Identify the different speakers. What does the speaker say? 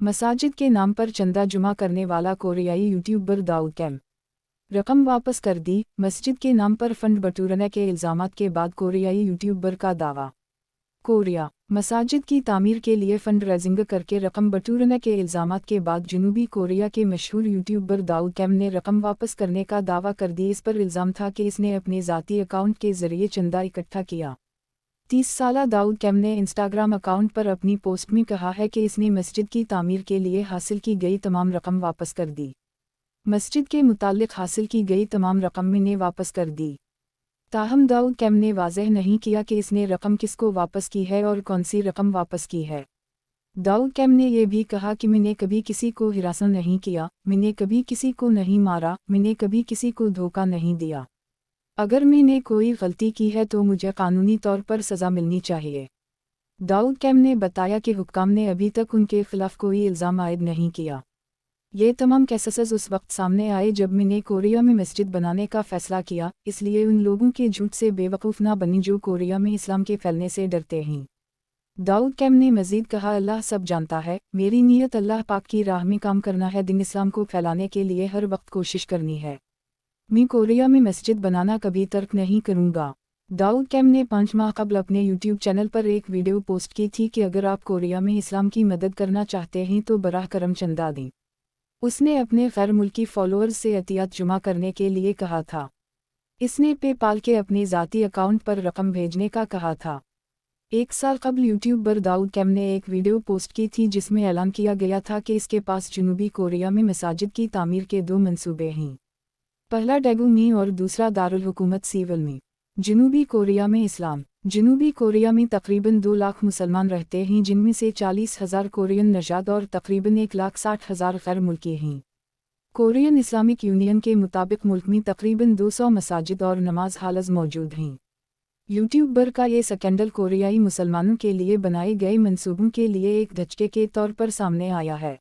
Speaker 1: मसाजिद के नाम पर चंदा जमा करने वाला कोरियाई यूट्यूबर दाऊद कैम। रकम वापस कर दी। मस्जिद के नाम पर फंड बटोरने के इल्ज़ामात के बाद कोरियाई यूट्यूबर का दावा। कोरिया मसाजिद की तामीर के लिए फंड रेजिंग करके रकम बटोरने के इल्ज़ामात के बाद जनूबी कोरिया के मशहूर यूट्यूबर दाऊद कैम ने रकम वापस करने का दावा कर दी। इस पर इल्ज़ाम था कि इसने अपने ज़ाती अकाउंट के ज़रिए चंदा इकट्ठा किया। 30 साला दाऊद कैम ने इंस्टाग्राम अकाउंट पर अपनी पोस्ट में कहा है कि इसने मस्जिद की तामीर के लिए हासिल की गई तमाम रकम वापस कर दी। मस्जिद के मुताल्लिक हासिल की गई तमाम रकम मैंने वापस कर दी। ताहम दाऊद कैम ने वाज़ेह नहीं किया कि इसने रकम किसको वापस की है और कौन सी रकम वापस की है। दाऊद कैम ने यह भी कहा कि मैंने कभी किसी को हिरासत नहीं किया, मैंने कभी किसी को नहीं मारा, मैंने कभी किसी को धोखा नहीं दिया। अगर मैंने कोई गलती की है तो मुझे कानूनी तौर पर सज़ा मिलनी चाहिए। दाऊद कैम ने बताया कि हुक्काम ने अभी तक उनके खिलाफ कोई इल्ज़ाम आयद नहीं किया। ये तमाम केसेस उस वक्त सामने आए जब मैंने कोरिया में मस्जिद बनाने का फ़ैसला किया, इसलिए उन लोगों के झूठ से बेवकूफ़ ना बनी जो कोरिया में इस्लाम के फैलने से डरते हैं। दाऊद कैम ने मज़ीद कहा, अल्लाह सब जानता है, मेरी नीयत अल्लाह पाक की राह में काम करना है, दिन इस्लाम को फैलाने के लिए हर वक्त कोशिश करनी है। मैं कोरिया में मस्जिद बनाना कभी तर्क नहीं करूँगा। दाऊद कैम ने 5 माह कबल अपने यूट्यूब चैनल पर एक वीडियो पोस्ट की थी कि अगर आप कोरिया में इस्लाम की मदद करना चाहते हैं तो बराह करम चंदा दें। उसने अपने गैर मुल्की फॉलोअर्स से अतियात जमा करने के लिए कहा था। इसने पेपाल के अपने ज़ाती अकाउंट पर रकम भेजने का कहा था। 1 साल कबल यूट्यूबर दाऊद कैम ने एक वीडियो पोस्ट की थी जिसमें ऐलान किया गया था कि इसके पास जनूबी कोरिया में मसाजिद की तामीर के 2 मंसूबे हैं। पहला डेगू में और दूसरा दारुल हुकूमत सीवल में। जनूबी कोरिया में इस्लाम। जनूबी कोरिया में तकरीबन 2 लाख मुसलमान रहते हैं, जिनमें से 40,000 कोरियन नजाद और तकरीबन 1,60,000 गैर मुल्की हैं। कोरियन इस्लामिक यूनियन के मुताबिक मुल्क में तकरीबन 200 मसाजिद और नमाज हालज मौजूद हैं। यूट्यूबर का ये स्कैंडल कोरियाई मुसलमानों के लिए बनाए गए मंसूबों के लिए एक धचके के तौर पर सामने आया है।